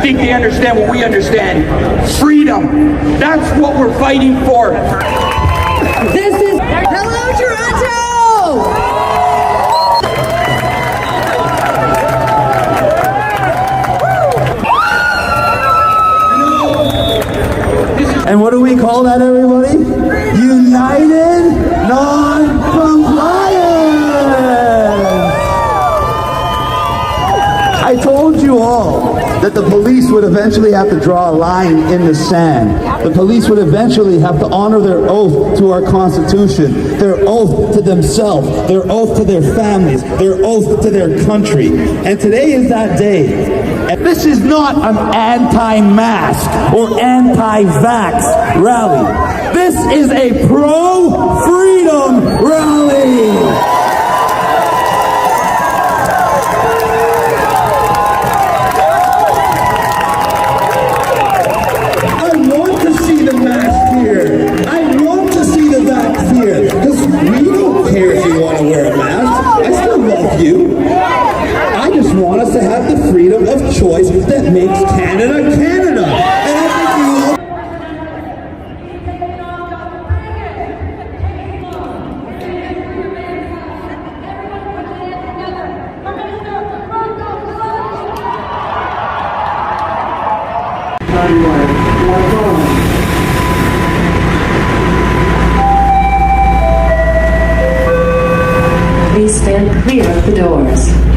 think they understand what we understand. Freedom. That's what we're fighting for. This is Hello Toronto! And what do we call that, everybody? United Non-Compliance! I told you all that the police would eventually have to draw a line in the sand. The police would eventually have to honor their oath to our Constitution, their oath to themselves, their oath to their families, their oath to their country. And today is that day. And this is not an anti-mask or anti-vax rally. This is a pro-freedom rally. Freedom of choice that makes Canada, Canada. And I think Please stand clear of the doors.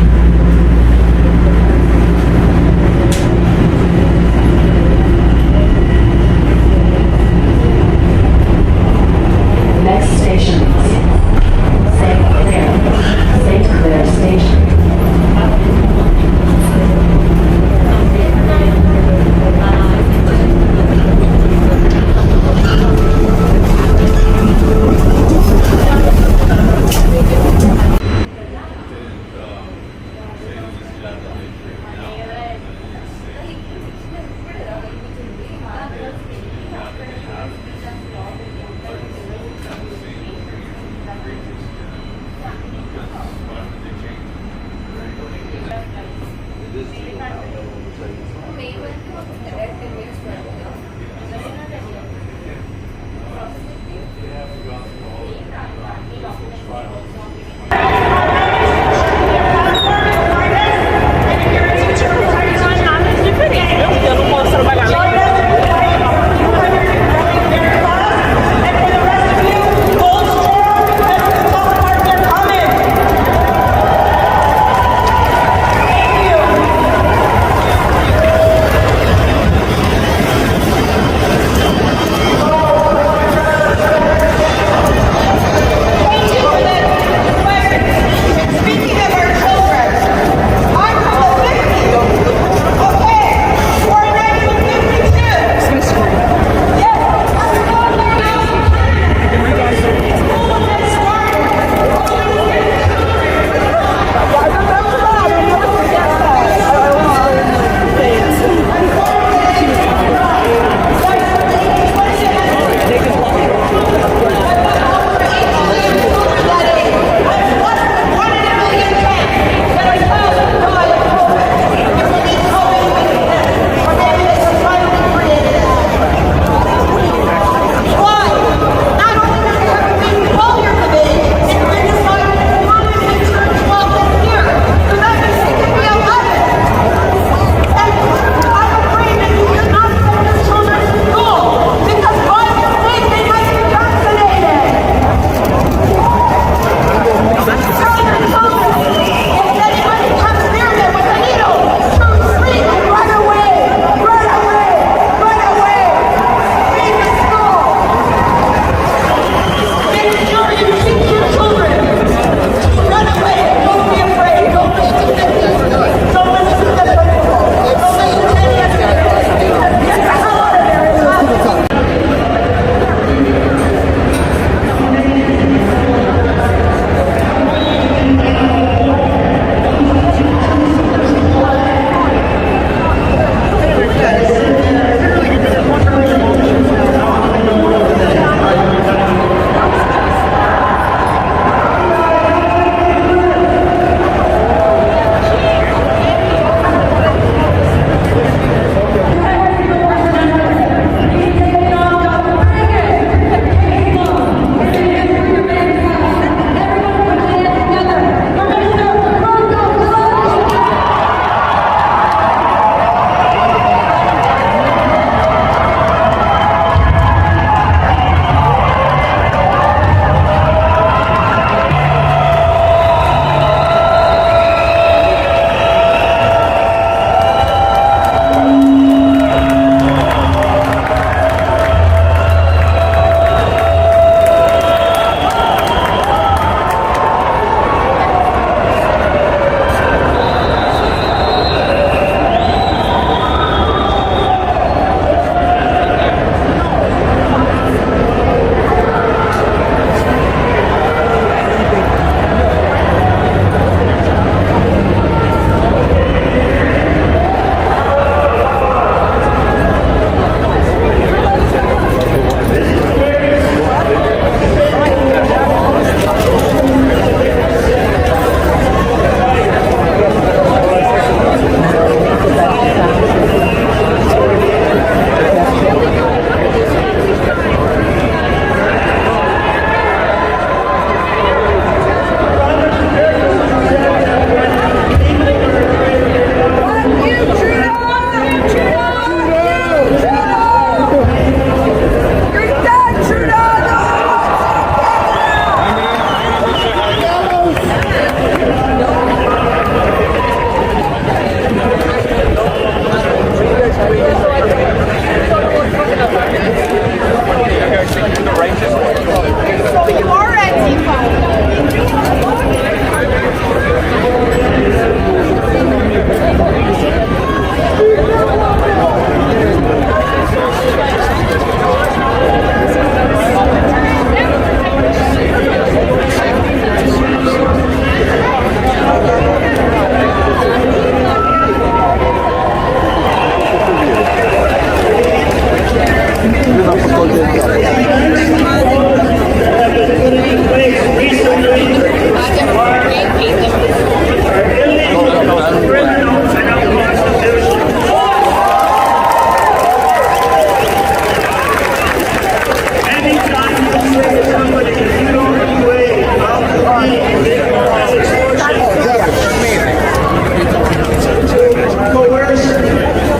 coercion.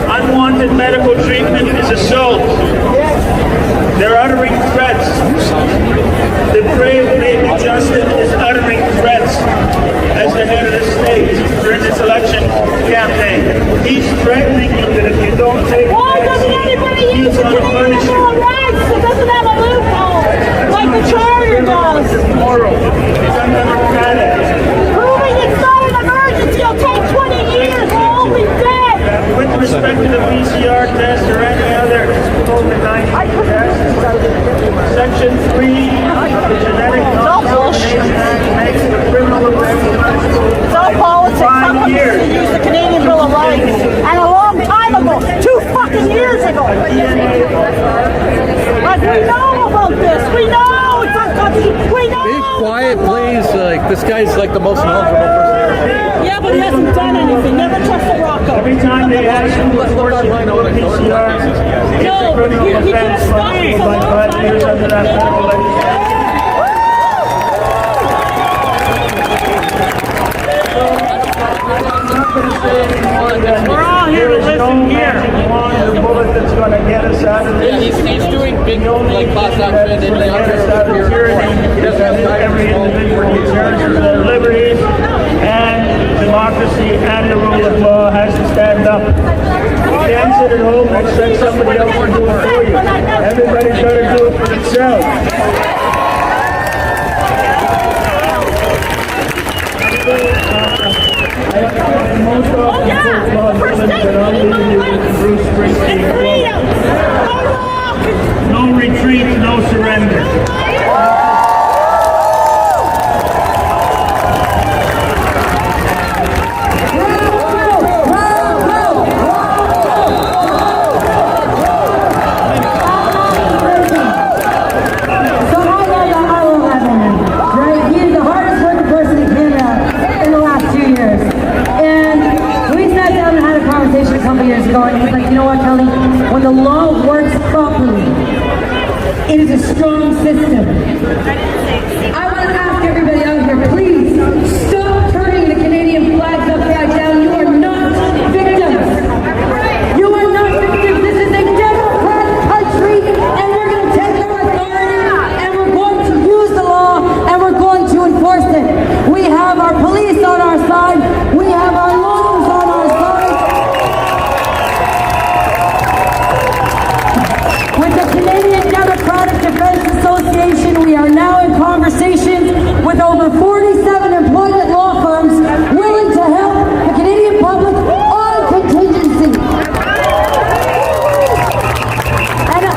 Unwanted medical treatment is assault. They're uttering threats. The brave baby Justin is uttering threats as the head of the state during this election campaign. He's threatening you that if you don't take Why doesn't anybody use the Canadian Bill of Rights? It doesn't have a loophole like the Charter does. Moral. It's undemocratic. Proving it's not an emergency will take 20 years. We'll all be dead. With respect to the PCR test or any other COVID-19 test, Section 3 of the Genetic Discrimination Act makes the criminal offense It's all politics. 5 years. To use the Canadian Bill of Rights. And a long time ago, 2 fucking years ago. Like, we know about this. We know it's unconstitutional. We know. Be quiet, please. Like, this guy's like the most knowledgeable person. Yeah, but he hasn't done anything. Never trusted Rocco. Every time they ask you to force you to do a PCR, it's a criminal offense punishable by 5 years under that federal legislation. We're all here to listen here. The bullet that's going to get us out of this. He's doing big, like, class action and Every individual deserves their liberties, and democracy and the rule of law has to stand up. You can't sit at home and expect somebody else to do it for you. Everybody's got to do it for themselves. Most often, Bruce Springsteen quote, "No retreat, no surrender." a couple years ago, and he's like, you know what, Kelly? When the law works properly, it is a strong system. I want to ask everybody out here, please stop turning the Canadian flags upside down. You are not victims. You are not victims. This is a democratic country, and we're going to take our authority, and we're going to use the law, and we're going to enforce it. We have our police on our side. We have our lawyers on our side. With the Canadian Democratic Defense Association, we are now in conversations with over 47 employment law firms willing to help the Canadian public on contingency.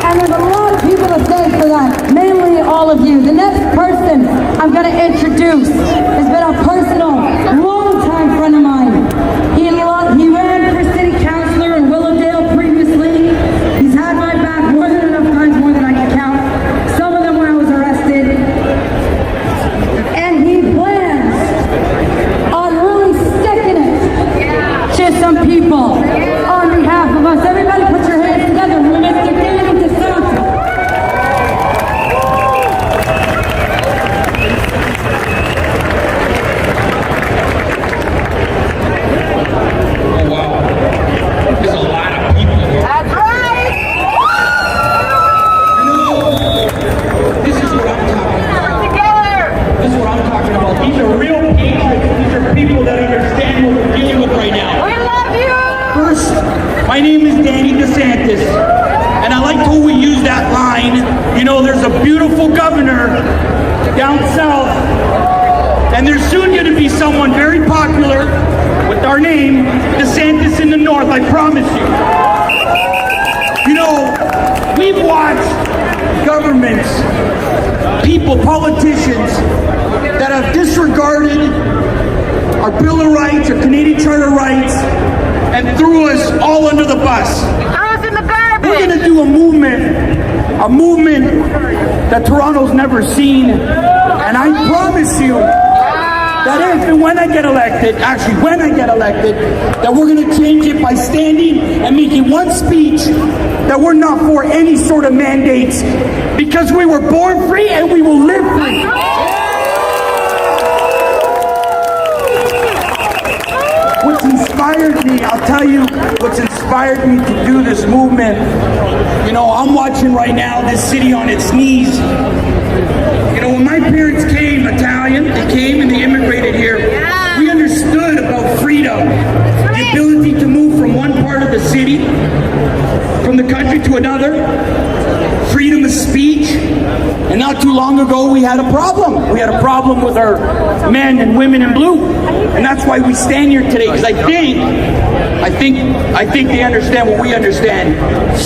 And there's a lot of people to thank for that, mainly all of you. The next person I'm going to introduce has been a personal, long-time friend of mine. He ran for city councillor in Willowdale previously. He's had my back more than enough times, more than I can count. Some of them when I was arrested. And he plans on really sticking it to some people on behalf of us. Everybody put your hands together for Mr. Danny DeSantis. Oh, wow. There's a lot of people here. That's right! You know, this is what I'm talking about. Together! This is what I'm talking about. These are real patriots. These are people that understand what we're dealing with right now. We love you! First, my name is Danny DeSantis, and I like to always use that line. You know, there's a beautiful governor down south, and there's soon going to be someone very popular with our name, DeSantis in the north, I promise you. You know, we've watched governments, people, politicians that have disregarded our Bill of Rights, our Canadian Charter rights, and threw us all under the bus. Throw us in the garbage! We're going to do a movement that Toronto's never seen, and I promise you that if and when I get elected, actually when I get elected, that we're going to change it by standing and making one speech that we're not for any sort of mandates, because we were born free and we will live free. What's inspired inspired me, I'll tell you what's inspired me to do this movement. You know, I'm watching right now this city on its knees. You know, when my parents came, Italian, they came and they immigrated here. We understood about freedom, the ability to move from one part of the city, from the country to another, freedom of speech. And not too long ago, we had a problem. We had a problem with our men and women in blue. And that's why we stand here today, because I think they understand what we understand.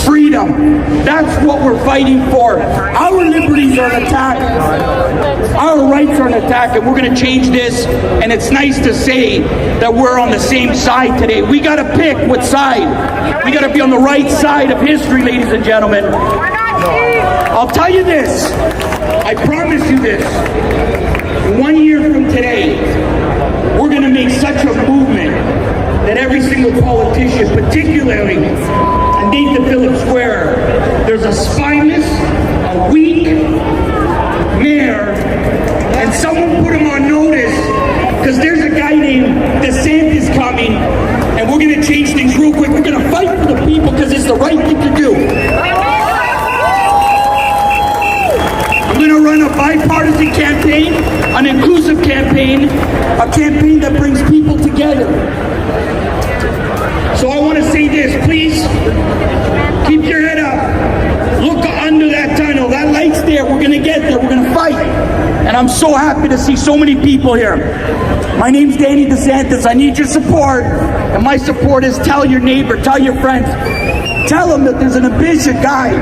Freedom. That's what we're fighting for. Our liberties are an attack. Our rights are an attack, and we're going to change this. And it's nice to say that we're on the same side today. We got to pick what side. We got to be on the right side of history, ladies and gentlemen. I'll tell you this. I promise you this. 1 year from today, we're going to make such a movement that every single politician, particularly on Nathan Phillips Square, there's a spineless, a weak mayor, and someone put him on notice because there's a guy named DeSantis coming, and we're going to change things real quick. We're going to fight for the people because it's the right thing to do. I'm going to run a bipartisan campaign, an inclusive campaign, a campaign that brings people together. So I want to say this, please, keep your head up. Look under that tunnel. That light's there. We're going to get there. We're going to fight. And I'm so happy to see so many people here. My name's Danny DeSantis. I need your support. And my support is tell your neighbor, tell your friends. Tell them that there's an ambitious guy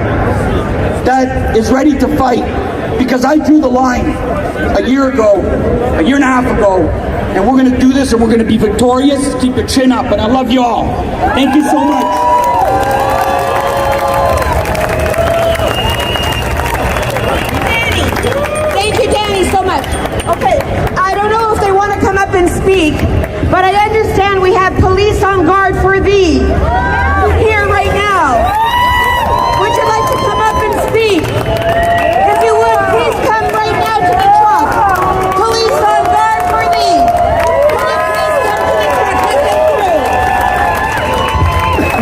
that is ready to fight. Because I drew the line a year and a half ago, and we're going to do this and we're going to be victorious. Keep your chin up, and I love you all. Thank you so much. Thank you, Danny, so much. Okay, I don't know if they want to come up and speak, but I understand we have police on guard for thee here right now. Would you like to come up and speak? If you would, please come right now to the truck. Police on guard for thee.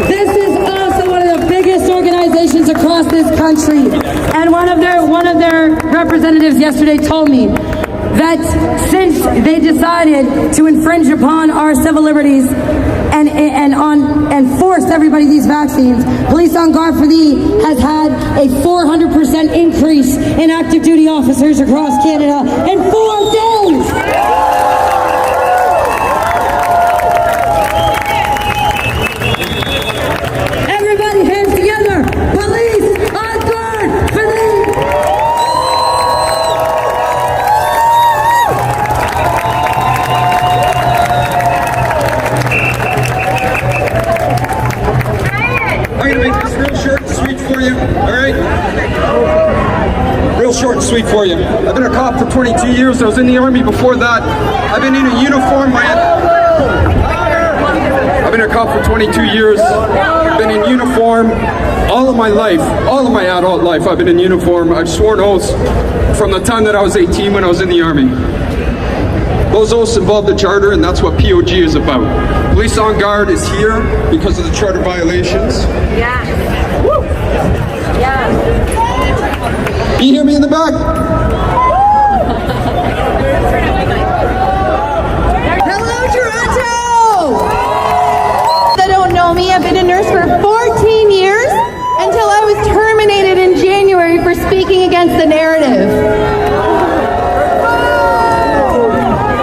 This is also one of the biggest organizations across this country. And one of their representatives yesterday told me that since they decided to infringe upon our civil liberties and forced everybody these vaccines, Police on Guard for Thee has had a 400% increase in active duty officers across Canada in 4 days. Everybody hands together. Police on guard for thee. I'm going to make this real short and sweet for you, all right? Real short and sweet for you. I've been a cop for 22 years. I was in the Army before that. I've been in a uniform. I've been a cop for 22 years. I've been in uniform all of my life, all of my adult life. I've been in uniform. I've sworn oaths from the time that I was 18 when I was in the Army. Those oaths involve the Charter, and that's what POG is about. Police on Guard is here because of the Charter violations. Yeah. Woo. Yeah. Can you hear me in the back? Hello, Toronto! That don't know me, I've been a nurse for 14 years until I was terminated in January for speaking against the narrative.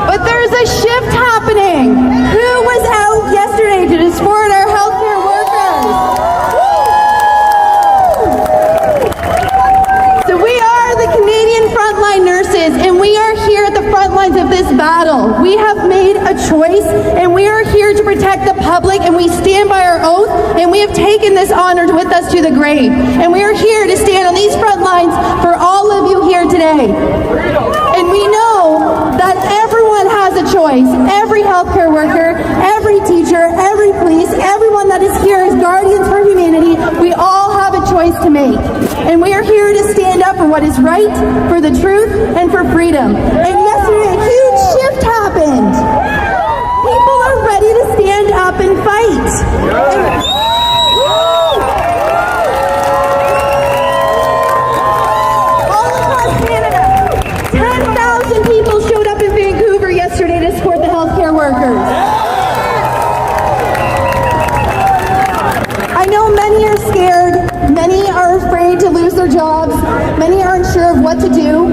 But there's a shift happening. Who was out yesterday to support our healthcare workers? So we are the Canadian frontline nurses, and we are here at the front lines of this battle. We have made a choice, and we are here to protect the public, and we stand by our oath, and we have taken this honor with us to the grave. And we are here to stand on these front lines for all of you here today. And we know that everyone has a choice. Every healthcare worker, every teacher, every police, everyone that is here as guardians for humanity, we all have a choice to make. And we are here to stand up for what is right, for the truth, and for freedom. And yesterday, a huge shift happened. People are ready to stand up and All across Canada, 10,000 people showed up in Vancouver yesterday to support the healthcare workers. I know many are scared, many are afraid to lose their jobs, many aren't sure of what to do,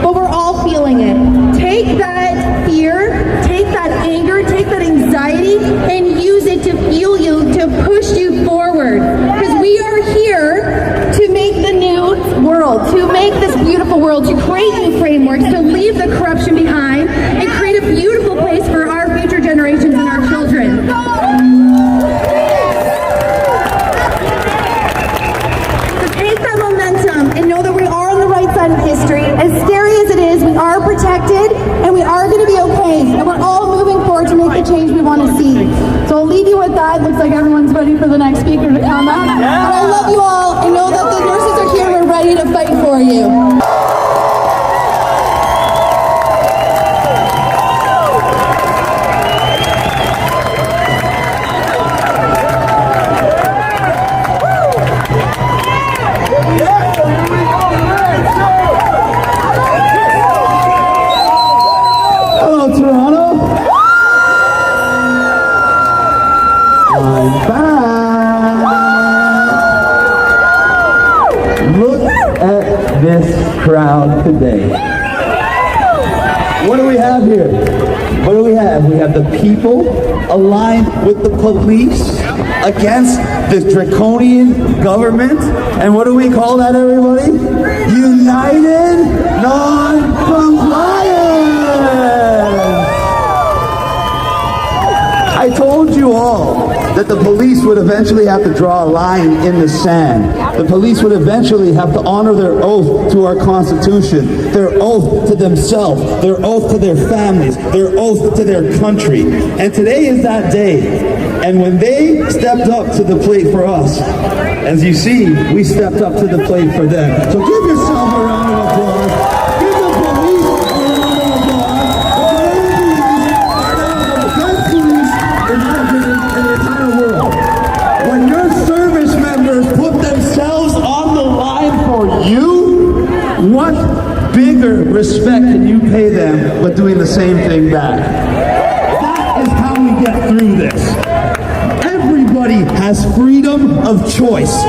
but we're all feeling it. Take that fear, take that anger, take that anxiety, and use it to fuel you, to push you forward. Because we are here to make the new world, to make this beautiful world, to create new frameworks, to leave the corruption behind, and create a beautiful place for our future generations and our children. And know that we are on the right side of history. As scary as it is, we are protected and we are going to be okay. And we're all moving forward to make the change we want to see. So I'll leave you with that. Looks like everyone's ready for the next speaker to come up. But I love you all and know that the nurses are here. We're ready to fight for you. This crowd today. What do we have here? What do we have? We have the people aligned with the police against this draconian government. And what do we call that, everybody? United Non-Compliance! I told you all that the police would eventually have to draw a line in the sand. The police would eventually have to honor their oath to our Constitution, their oath to themselves, their oath to their families, their oath to their country. And today is that day. And when they stepped up to the plate for us, as you see, we stepped up to the plate for them. So give yourself a round of applause. Give the police a round of applause. The best police in my opinion in the entire world. When your service members put themselves on the line for you, what bigger respect can you pay them but doing the same thing back? That is how we get through this. Everybody has freedom of choice.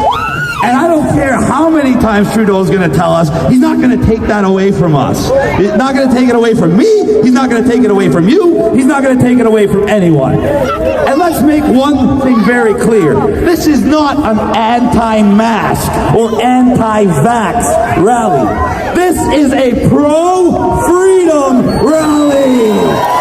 And I don't care how many times Trudeau is going to tell us, he's not going to take that away from us. He's not going to take it away from me. He's not going to take it away from you. He's not going to take it away from anyone. And let's make one thing very clear. This is not an anti-mask or anti-vax rally. This is a pro-freedom rally.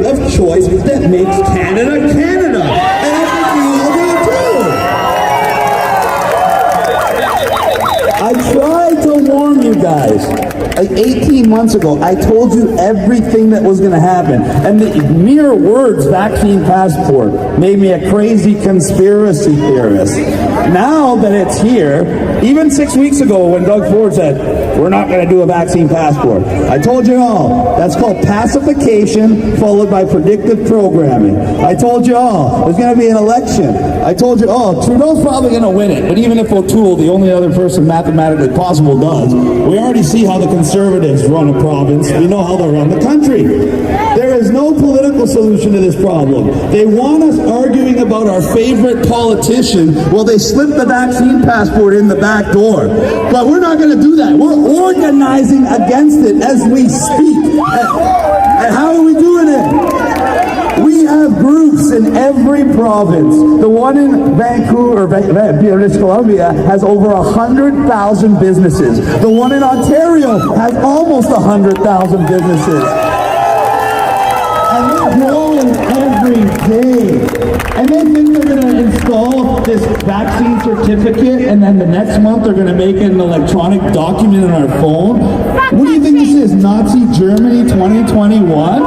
Of choice that makes Canada Canada. And I think you all do too. I tried to warn you guys. Like 18 months ago, I told you everything that was going to happen. And the mere words, vaccine passport, made me a crazy conspiracy theorist. Now that it's here, even 6 weeks ago when Doug Ford said, we're not going to do a vaccine passport, I told you all, that's called pacification followed by predictive programming. I told you all, there's going to be an election. I told you all, Trudeau's probably going to win it. But even if O'Toole, the only other person mathematically possible, does, we already see how the Conservatives run a province. We know how they run the country. There is no political solution to this problem. They want us arguing about our favorite politician while they slip the vaccine passport in the back door. But we're not going to do that. We're organizing against it as we speak. And how are we doing it? We have groups in every province. The one in Vancouver, British Columbia, has over 100,000 businesses. The one in Ontario has almost 100,000 businesses. And they're growing every day. And they think they're going to install this vaccine certificate and then the next month they're going to make it an electronic document on our phone? What do you think this is, Nazi Germany 2021?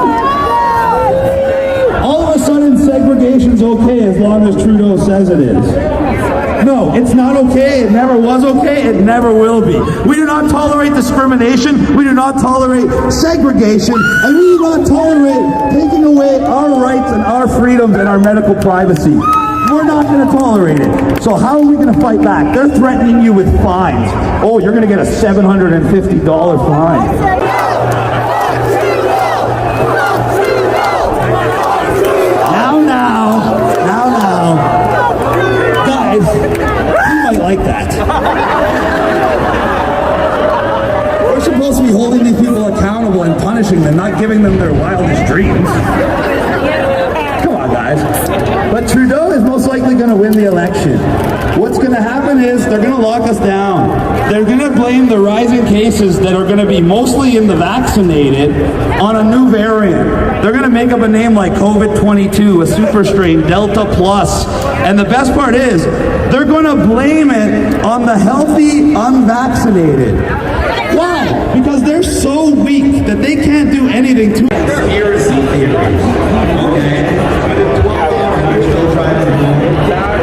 Trudeau says it is. No, it's not okay. It never was okay. It never will be. We do not tolerate discrimination. We do not tolerate segregation. And we do not tolerate taking away our rights and our freedoms and our medical privacy. We're not going to tolerate it. So how are we going to fight back? They're threatening you with fines. Oh, you're going to get a $750 fine. Like that. We're supposed to be holding these people accountable and punishing them, not giving them their wildest dreams. Come on, guys. But Trudeau is most likely going to win the election. What's going to happen is they're going to lock us down. They're going to blame the rising cases that are going to be mostly in the vaccinated on a new variant. They're going to make up a name like COVID-22, a super strain, Delta Plus. And the best part is, they're going to blame it on the healthy, unvaccinated. Why? Because they're so weak that they can't do anything to it. Here's the theory. Okay? Within 12 hours, you're still trying to do it.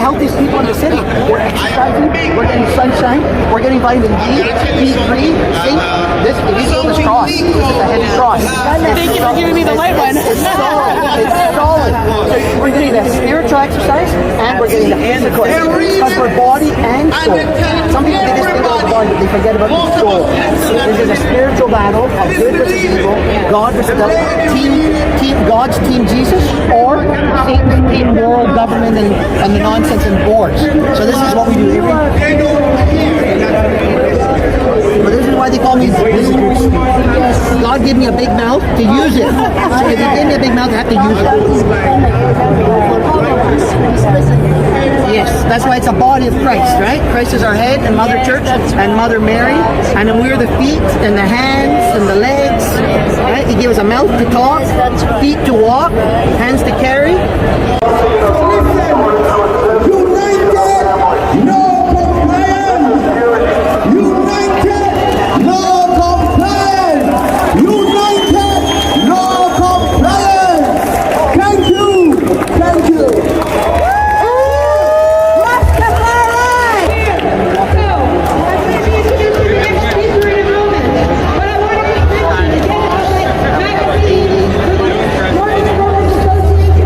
healthiest people in the city. We're exercising, we're getting sunshine, we're getting vitamin D, D3, zinc. This is this cross. This is a heavy cross. Thank you for giving me the light one. It's solid. It's solid. So we're getting the spiritual exercise and we're getting the physical exercise because we're body and soul. Some people they just think about the body, but they forget about the soul. This is a spiritual battle of good versus evil. God versus God's team Jesus, or Satan's team world government and the nonsense and boards. So this is what we do every. But this is why they call me. God gave me a big mouth to use it. So if He gave me a big mouth, I have to use it. Yes, that's why it's a body of Christ, right? Christ is our head, and Mother Church, and Mother Mary, and then we're the feet, and the hands, and the legs, right? He gave us a mouth to talk, feet to walk, hands to carry.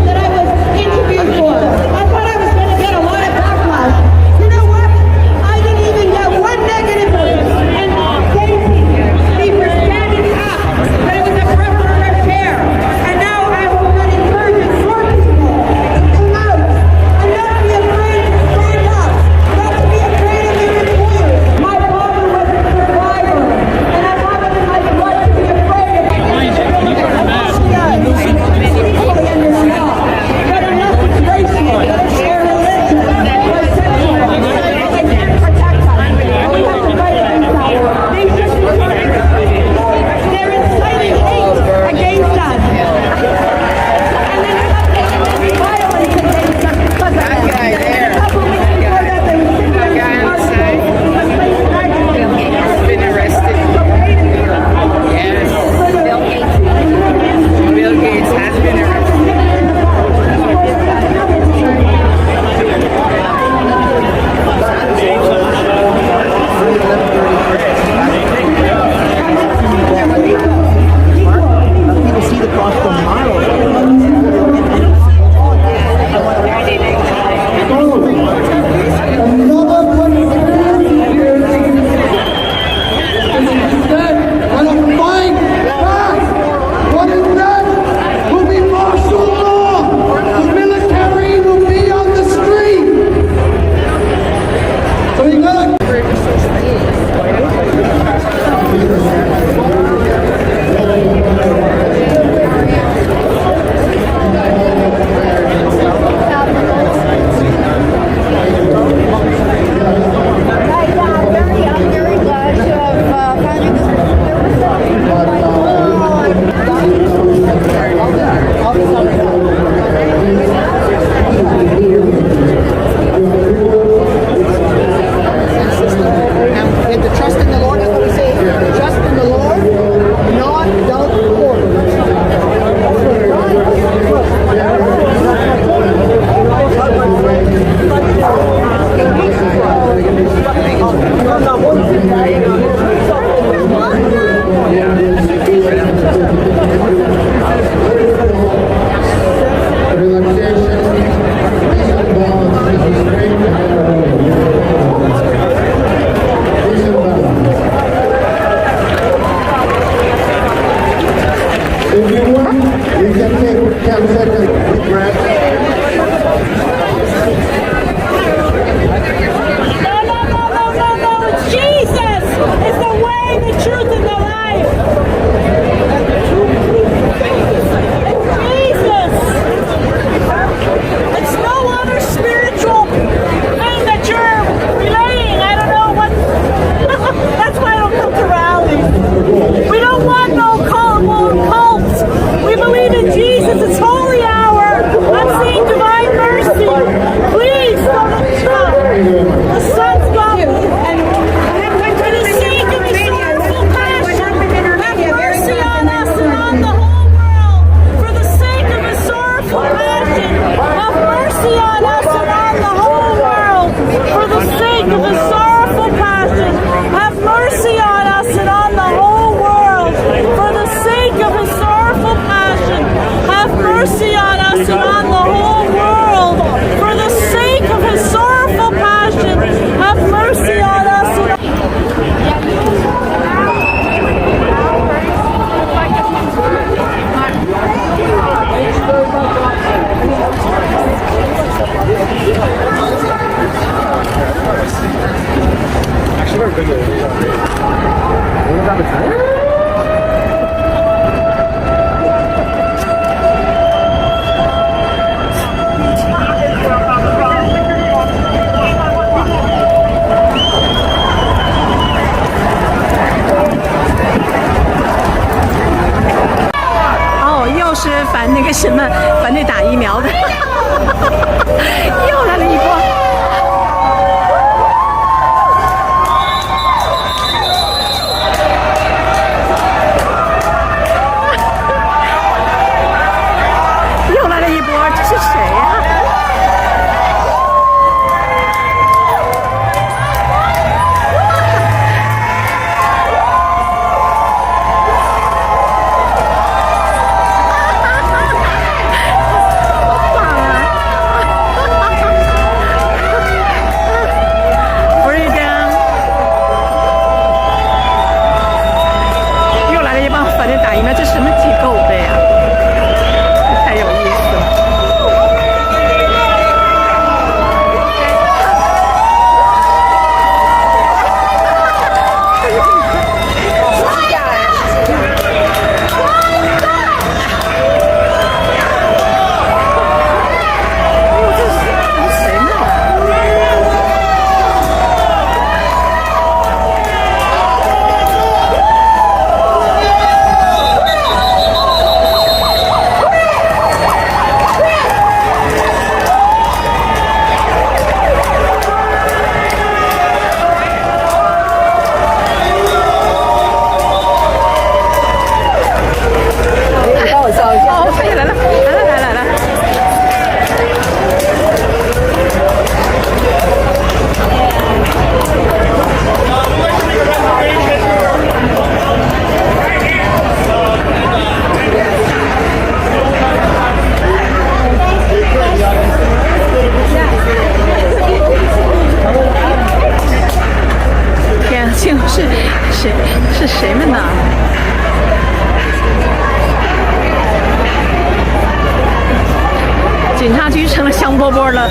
That I was interviewed for. I thought I was 个什么反对打疫苗的，又来了一波。又来了一波，这是谁呀？是谁们呢？警察局成了香饽饽了。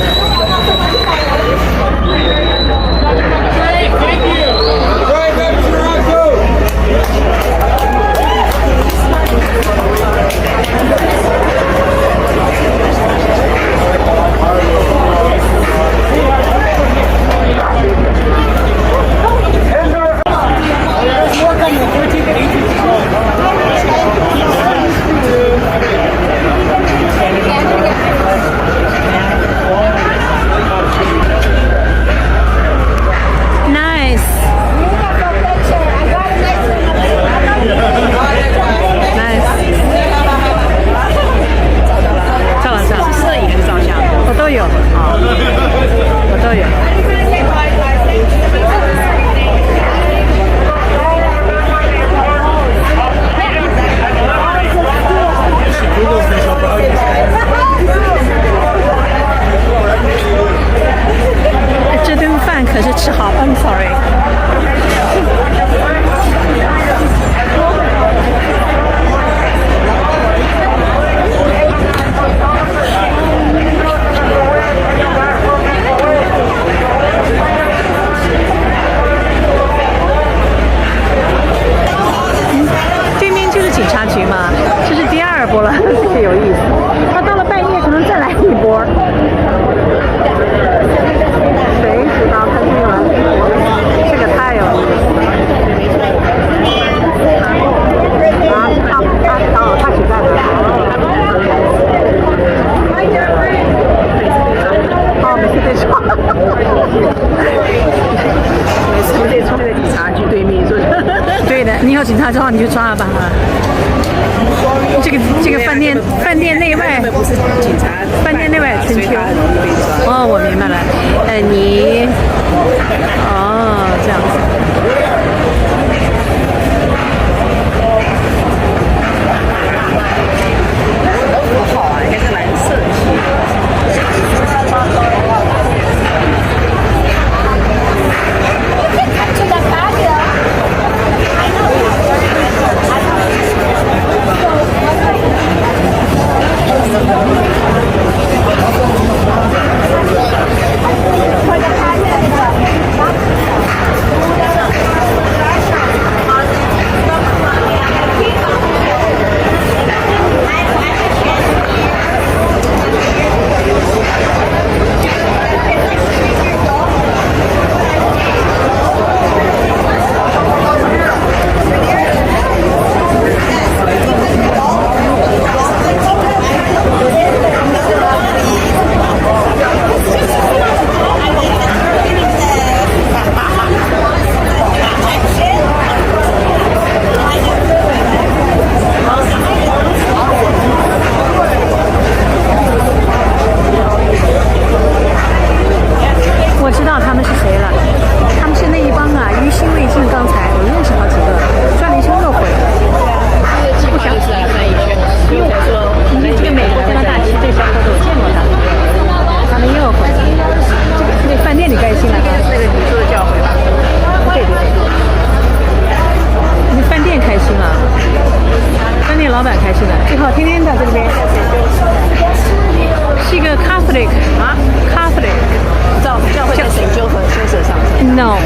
警察抓你就抓吧，这个饭店内外不是警察，饭店内外春秋。哦，我明白了，你哦这样子。好啊，应该是蓝色的。快点！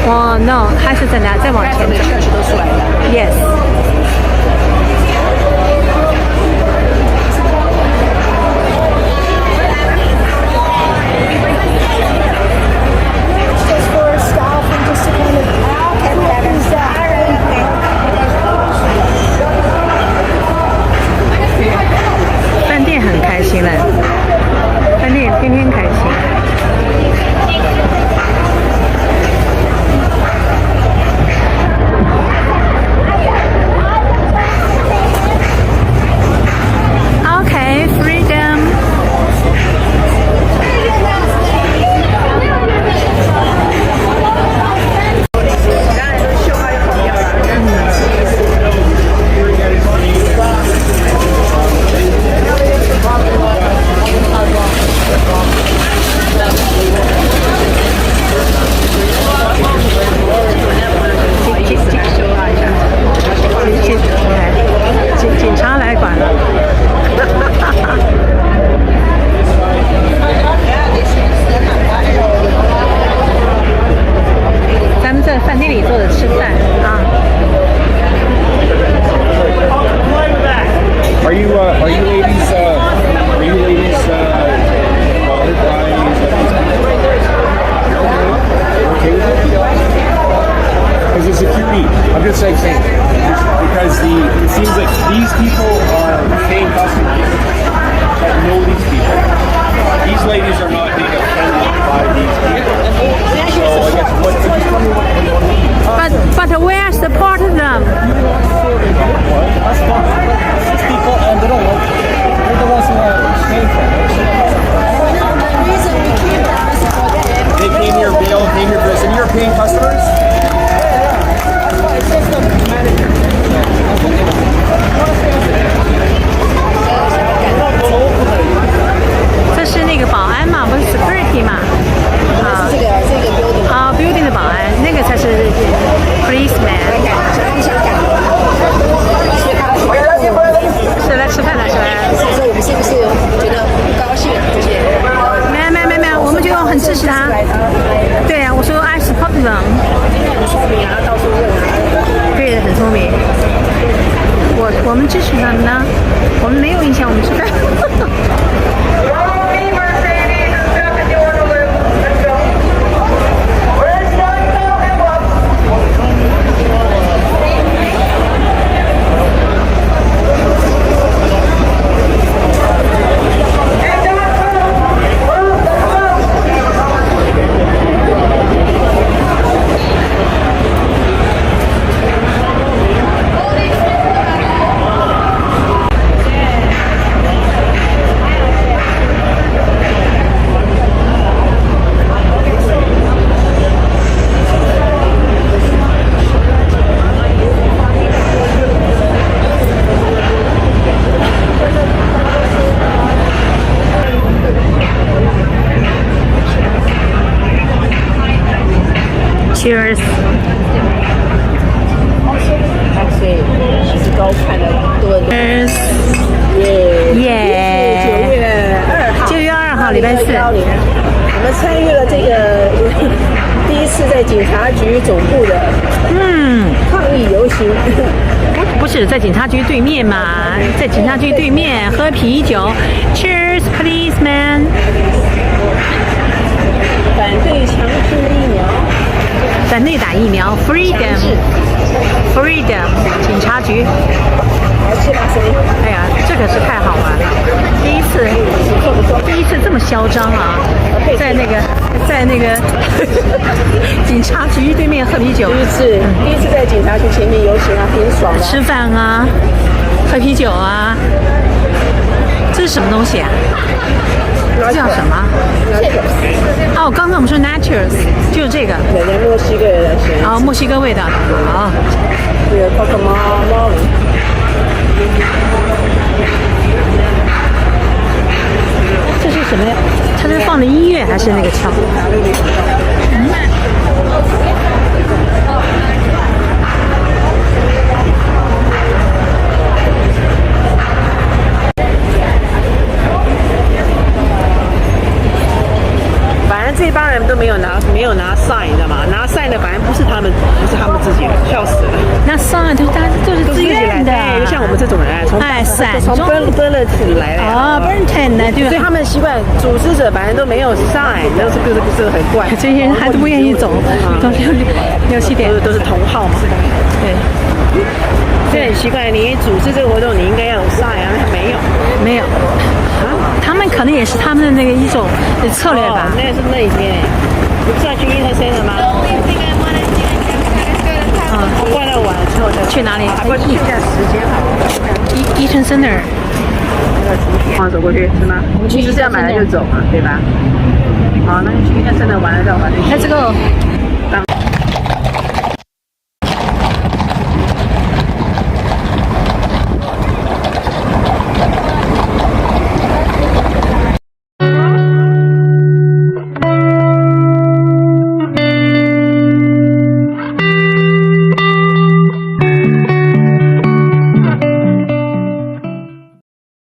哦、no， 还是在哪？再往前走。Yes。饭店很开心了，饭店天天开心。警察来管了。咱们在饭店里坐着吃饭啊。Are you ladies bothered by because the security? I'm just saying because it seems like these people are paying customers that know these people. These ladies are not being offended by these people. So I guess what? Tell me what you mean. But we are supporting them. That's fine. These people, and they don't want. They're the ones who are paying for it. They came here, Bill, came here for this, and you're paying customers? 这是那个保安嘛，不是 security 嘛？啊，啊 ，building 的保安，那个才是 policeman。是来吃饭的是吧？所以说我们是不是觉得不高兴？没有，我们就很支持他。对呀、啊，我说 I support them。很聪明啊，到处问啊。对，很聪明。我们支持他们呢，我们没有影响我们吃饭。Cheers！ 是高看了多的。耶！9月2号，礼拜4。我们参与了这个第一次在警察局总部的抗议游行。不是在警察局对面嘛，在警察局对面喝啤酒。Cheers, policeman！ 反对强制疫苗。反对打疫苗 ，freedom， 警察局。哎呀，这可是太好玩了！第一次这么嚣张啊，在那个警察局对面喝啤酒。第一次在警察局前面游行啊，挺爽的。吃饭啊，喝啤酒啊，这是什么东西啊？这叫什么？哦，刚刚我们说 natures 就是这个。墨西哥人选。哦，墨西哥味的。好。这个 guacamole。这是什么呀？它是放的音乐还是那个枪？反正这帮人都没有拿没有拿 sign 的嘛，拿 sign 的反正不是他们自己的，笑死了。那 sign 大家都是自愿的，就像我们这种人，从Burlington 来的啊 ，Burlington 的，对，所以他们习惯组织者反正都没有 sign， 那是不是很怪？这些人还是不愿意走，都6、7点都是同号嘛，对。所以很奇怪，你组织这个活动，你应该要有 sign 啊，没有，他们可能也是他们的那个一种策略吧。那是那边，不是要去Ms.An吗？我逛到晚之后再去哪里？还不记一下时间好了。Eaton Center。走过去是吗？我们去是这样买了就走嘛，对吧？好，那你去Ms.An玩了再玩。Let's go。